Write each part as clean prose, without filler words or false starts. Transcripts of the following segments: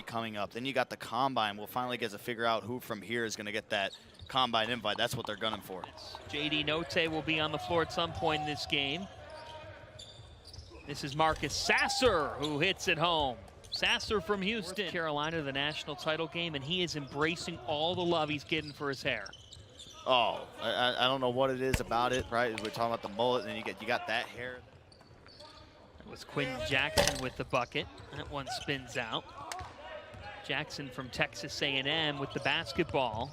coming up. Then you got the Combine. We'll finally get to figure out who from here is going to get that Combine invite. That's what they're gunning for. JD Notte will be on the floor at some point in this game. This is Marcus Sasser who hits it home. Sasser from Houston. North Carolina, the national title game, and he is embracing all the love he's getting for his hair. Oh, I don't know what it is about it, right? We're talking about the mullet, and you got that hair. That was Quinn Jackson with the bucket. That one spins out. Jackson from Texas A&M with the basketball.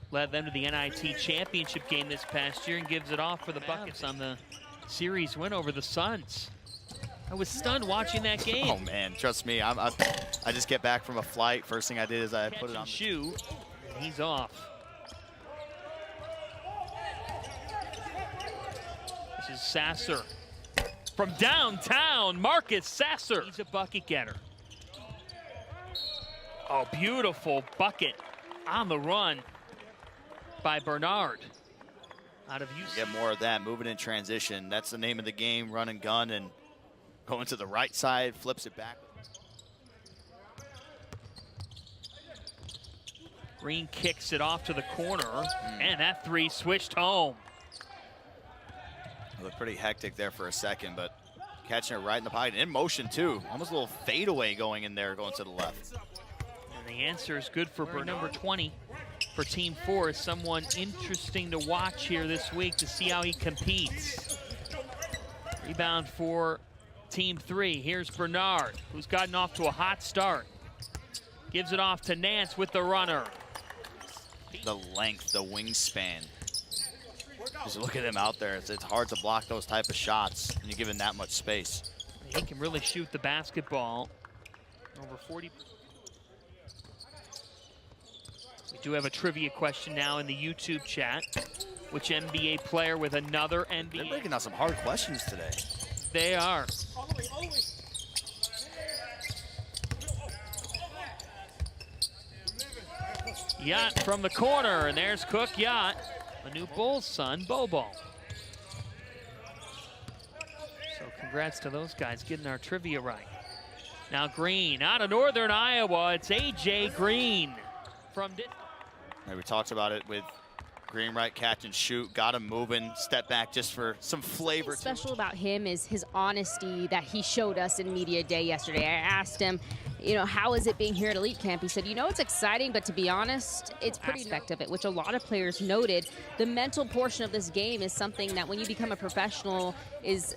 Led them to the NIT championship game this past year and gives it off for the buckets on the series win over the Suns. I was stunned watching that game. Oh man, trust me, I just get back from a flight. First thing I did is I put it on. Shoe, and he's off. This is Sasser from downtown. Marcus Sasser. He's a bucket getter. Oh, beautiful bucket on the run by Bernard. Out of UC. Get more of that, moving in transition. That's the name of the game, run and gun, and going to the right side, flips it back. Green kicks it off to the corner, and that three switched home. It looked pretty hectic there for a second, but catching it right in the pocket, in motion too. Almost a little fadeaway going in there, going to the left. And the answer is good for Bernard. Number 20 for Team 4 is someone interesting to watch here this week to see how he competes. Rebound for Team 3. Here's Bernard, who's gotten off to a hot start. Gives it off to Nance with the runner. The length, the wingspan. Just look at him out there. It's hard to block those type of shots when you give him that much space. He can really shoot the basketball. Over 40%. We do have a trivia question now in the YouTube chat. Which NBA player with another NBA? They're breaking out some hard questions today. They are. Yacht from the corner, and there's Cook Yacht, a new Bulls son, Bobo. So congrats to those guys getting our trivia right. Now Green, out of Northern Iowa, it's AJ Green from. We talked about it with Green, right, catch and shoot, got him moving, step back just for some flavor. What's special about him is his honesty that he showed us in Media Day yesterday. I asked him, you know, how is it being here at Elite Camp? He said, you know, it's exciting, but to be honest, it's pretty aspect of it, which a lot of players noted. The mental portion of this game is something that when you become a professional is,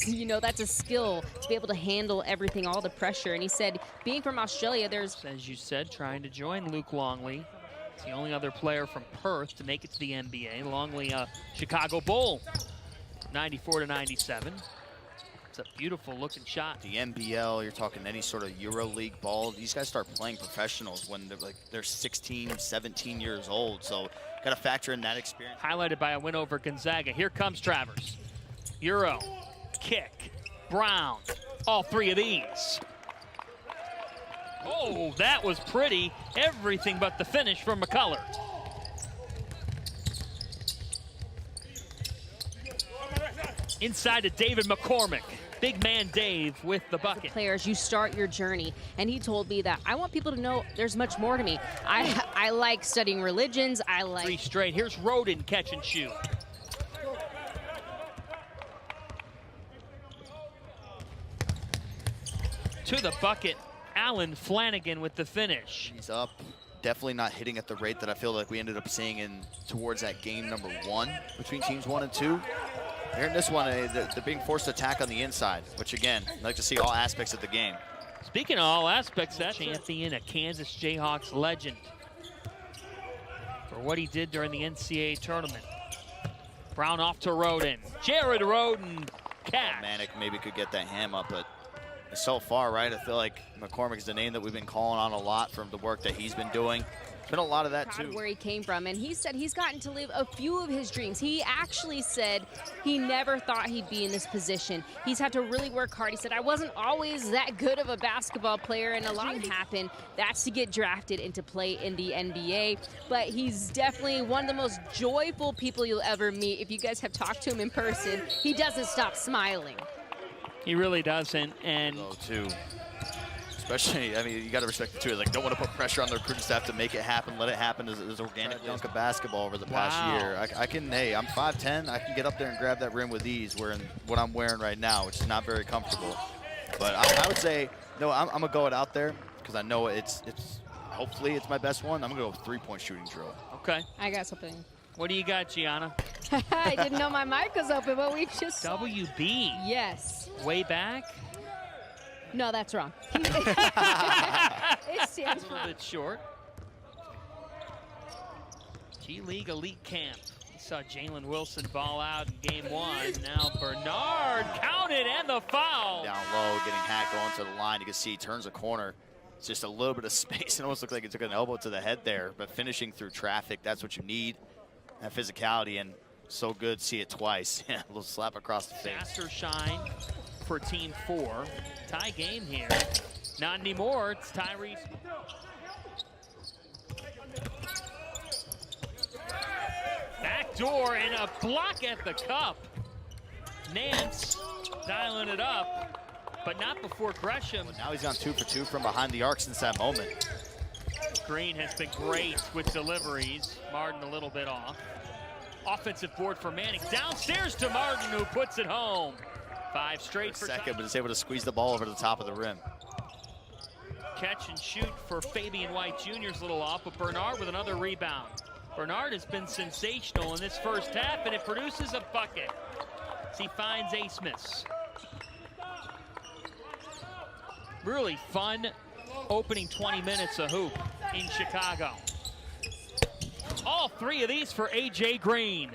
you know, that's a skill to be able to handle everything, all the pressure. And he said, being from Australia, there's... As you said, trying to join Luke Longley. It's the only other player from Perth to make it to the NBA. Longley, a Chicago Bull, 94-97. It's a beautiful looking shot. The NBL, you're talking any sort of EuroLeague ball. These guys start playing professionals when they're 16, 17 years old. So got to factor in that experience. Highlighted by a win over Gonzaga. Here comes Travers. Euro, kick, Brown. All three of these. Oh, that was pretty. Everything but the finish from McCullough. Inside to David McCormick. Big man Dave with the bucket. Players, you start your journey, and he told me that I want people to know there's much more to me. I like studying religions. I like... Three straight. Here's Roden catch and shoot. To the bucket. Alan Flanagan with the finish. He's up. Definitely not hitting at the rate that I feel like we ended up seeing towards that game number 1 between teams 1 and 2. Here in this one, they're being forced to attack on the inside, which again, I like to see all aspects of the game. Speaking of all aspects, that champion, a Kansas Jayhawks legend for what he did during the NCAA tournament. Brown off to Roden. Jared Roden catch. Manic maybe could get that ham up, but so far, right, I feel like McCormick is the name that we've been calling on a lot from the work that he's been doing. There's been a lot of that too. Where he came from, and he said he's gotten to live a few of his dreams. He actually said he never thought he'd be in this position. He's had to really work hard. He said, I wasn't always that good of a basketball player, and a lot happened. That's to get drafted and to play in the NBA. But he's definitely one of the most joyful people you'll ever meet. If you guys have talked to him in person, he doesn't stop smiling. He really doesn't, and too. especially, I mean, you got to respect it too. Like, don't want to put pressure on the recruiting staff to make it happen, let it happen as organic dunk of basketball over the past year. I can, hey, I'm 5'10", I can get up there and grab that rim with ease wearing what I'm wearing right now, which is not very comfortable. But I would say, no, I'm going to go it out there because I know it's hopefully it's my best one. I'm going to go with three-point shooting drill. Okay. I got something. What do you got, Gianna? I didn't know my mic was open, but we just WB. Yes. Way back? No, that's wrong. It stands A for little bit short. G-League Elite Camp. We saw Jalen Wilson ball out in game 1. Now Bernard counted and the foul. Down low, getting hacked going to the line. You can see he turns a corner. It's just a little bit of space. It almost looked like he took an elbow to the head there, but finishing through traffic, that's what you need. That physicality, and so good, see it twice. Yeah, a little slap across the face. Sasser shine for team 4. Tie game here. Not anymore, it's Tyrese. Backdoor and a block at the cup. Nance dialing it up, but not before Gresham. Now he's gone 2 for 2 from behind the arc since that moment. Green has been great with deliveries. Martin a little bit off. Offensive board for Manning. Downstairs to Martin, who puts it home. 5 straight for second, but is able to squeeze the ball over the top of the rim. Catch and shoot for Fabian White Jr.'s a little off, but Bernard with another rebound. Bernard has been sensational in this first half, and it produces a bucket as he finds Asmus. Really fun opening 20 minutes of hoop in Chicago. All 3 of these for A.J. Green.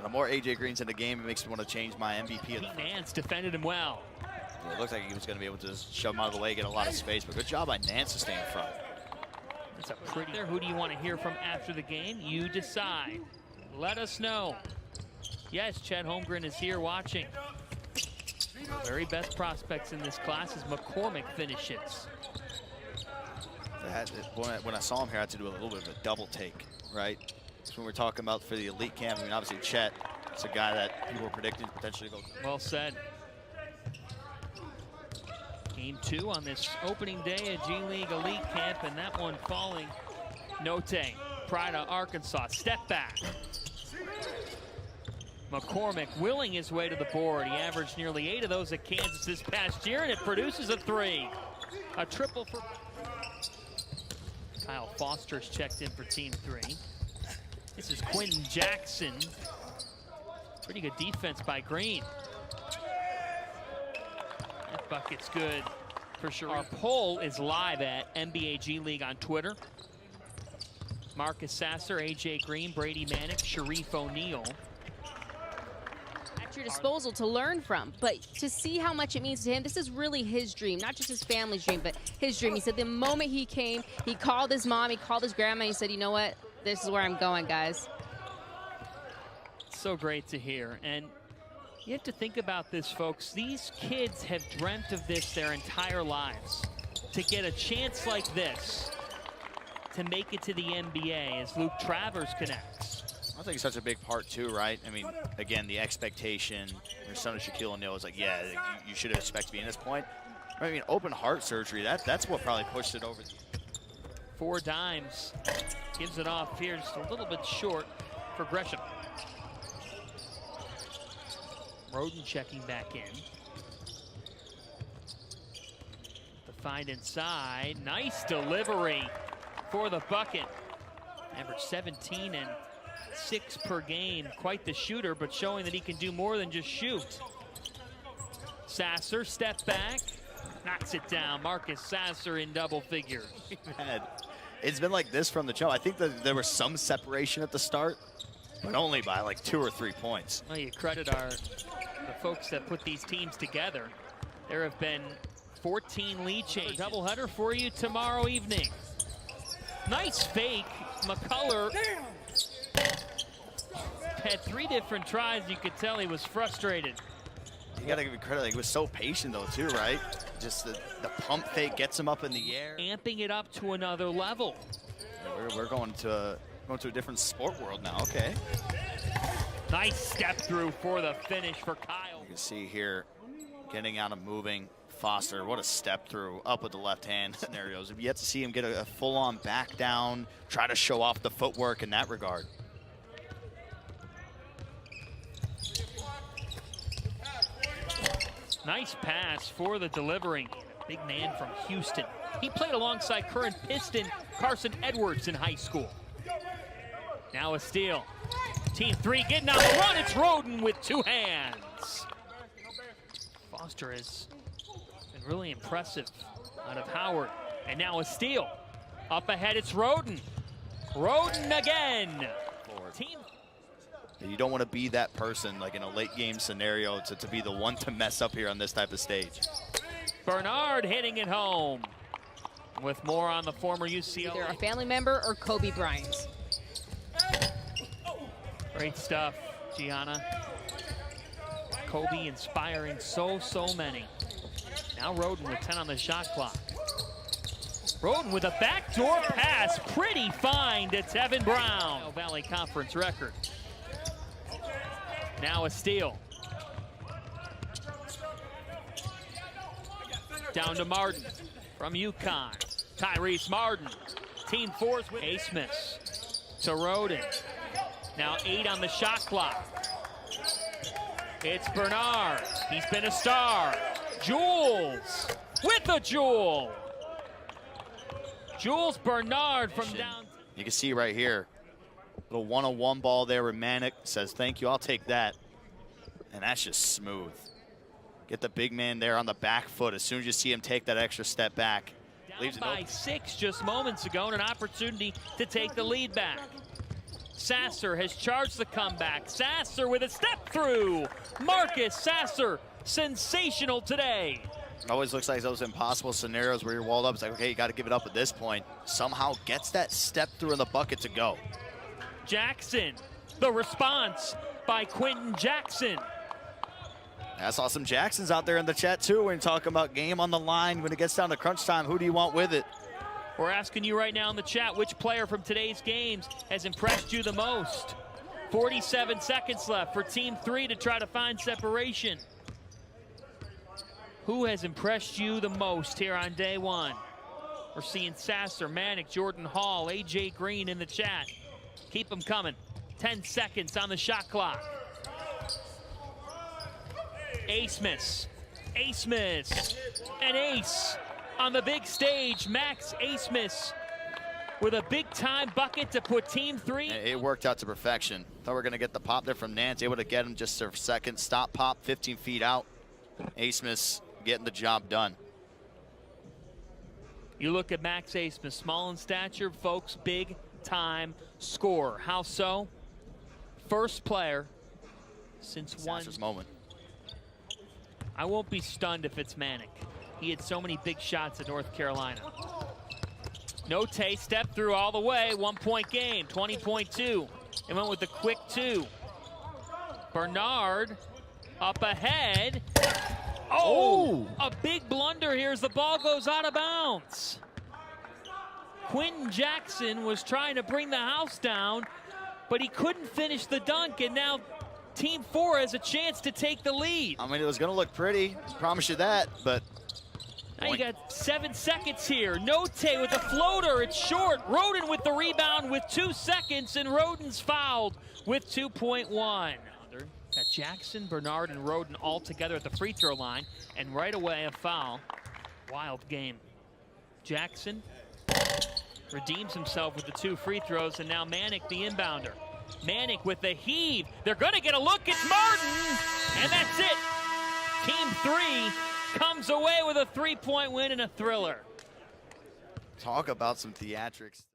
The more A.J. Green's in the game, it makes me want to change my MVP. Pete Nance defended him well. It looked like he was going to be able to shove him out of the way, get a lot of space, but good job by Nance to stay in front. That's a pretty there. Who do you want to hear from after the game? You decide. Let us know. Yes, Chet Holmgren is here watching. The very best prospects in this class as McCormick finishes. When I saw him here, I had to do a little bit of a double take, right? So when we're talking about for the elite camp, I mean, obviously Chet, it's a guy that people were predicting to potentially go. Well said. Game 2 on this opening day at G-League Elite Camp, and that one falling. Note, Pride of Arkansas, step back. McCormick willing his way to the board. He averaged nearly 8 of those at Kansas this past year, and it produces a 3. A triple for Kyle Foster's checked in for team 3. This is Quentin Jackson. Pretty good defense by Green. That bucket's good for sure. Our poll is live at NBA G League on Twitter. Marcus Sasser, A.J. Green, Brady Manick, Sharif O'Neal. At your disposal to learn from, but to see how much it means to him, this is really his dream, not just his family's dream, but his dream. He said the moment he came, he called his mom, he called his grandma, he said, you know what, this is where I'm going, guys. So great to hear. And you have to think about this, folks. These kids have dreamt of this their entire lives. To get a chance like this, to make it to the NBA as Luke Travers connects. I think it's such a big part too, right? I mean, again, the expectation. Your son of Shaquille O'Neal is like, yeah, you should expect to be in this point. I mean, open heart surgery, that's what probably pushed it over. 4 dimes, gives it off here, just a little bit short for Gresham. Roden checking back in. The find inside, nice delivery for the bucket. Average 17 and 6 per game. Quite the shooter, but showing that he can do more than just shoot. Sasser, step back, knocks it down. Marcus Sasser in double figures. It's been like this from the jump. I think that there was some separation at the start, but only by like 2 or 3 points. Well, you credit the folks that put these teams together. There have been 14 lead changes. Doubleheader for you tomorrow evening. Nice fake. McCullough had 3 different tries. You could tell he was frustrated. You gotta give him credit. He was so patient though too, right? Just the pump fake gets him up in the air. Amping it up to another level. We're going to a different sport world now. Okay. Nice step through for the finish for Kyle. You can see here, getting out and moving, Foster, what a step through, up with the left hand scenarios. We've yet to see him get a full-on back down, try to show off the footwork in that regard. Nice pass for the delivery. Big man from Houston. He played alongside current Piston Carson Edwards in high school. Now a steal. Team 3 getting on the run. It's Roden with 2 hands. Foster has been really impressive out of Howard. And now a steal. Up ahead, it's Roden. Roden again. Team. You don't want to be that person, like in a late game scenario, to be the one to mess up here on this type of stage. Bernard hitting it home. With more on the former UCLA. Either a family member or Kobe Bryant. Great stuff, Gianna. Kobe inspiring so many. Now Roden with 10 on the shot clock. Roden with a backdoor pass. Pretty fine to Tevin Brown. Valley Conference record. Now a steal. Down to Martin from UConn. Tyrese Martin. Team 4's with A-Smith to Roden. Now 8 on the shot clock. It's Bernard. He's been a star. Jules with a jewel. Jules Bernard from down. You can see right here, little one-on-one ball there where Manic says, thank you, I'll take that. And that's just smooth. Get the big man there on the back foot as soon as you see him take that extra step back. Down by 6 just moments ago and an opportunity to take the lead back. Sasser has charged the comeback. Sasser with a step through. Marcus Sasser, sensational today. It always looks like those impossible scenarios where you're walled up. It's like, okay, you got to give it up at this point. Somehow gets that step through in the bucket to go. Jackson, the response by Quentin Jackson. I saw some Jacksons out there in the chat too when talking about game on the line. When it gets down to crunch time, who do you want with it? We're asking you right now in the chat, which player from today's games has impressed you the most? 47 seconds left for Team 3 to try to find separation. Who has impressed you the most here on day 1? We're seeing Sasser, Manic, Jordan Hall, AJ Green in the chat. Keep them coming. 10 seconds on the shot clock. A-Smith, an ace on the big stage. Max A-Smith with a big-time bucket to put Team 3. It worked out to perfection. Thought we were going to get the pop there from Nance. Able to get him just a second. Stop pop, 15 feet out. A-Smith getting the job done. You look at Max A-Smith, small in stature, folks, big-time scorer. How so? First player since Sasser's moment. I won't be stunned if it's Manic. He had so many big shots at North Carolina. Note, step through all the way, 1-point game, 20.2. And went with the quick 2. Bernard up ahead. Oh, a big blunder here as the ball goes out of bounds. Quentin Jackson was trying to bring the house down, but he couldn't finish the dunk, and now Team 4 has a chance to take the lead. I mean, it was going to look pretty, promise you that, but... Now you got 7 seconds here. Note with a floater, it's short. Roden with the rebound with 2 seconds, and Roden's fouled with 2.1. Got Jackson, Bernard, and Roden all together at the free throw line, and right away a foul. Wild game. Jackson redeems himself with the 2 free throws, and now Manic the inbounder. Manic with the heave. They're going to get a look. It's Martin. And that's it. Team 3 comes away with a 3-point win and a thriller. Talk about some theatrics.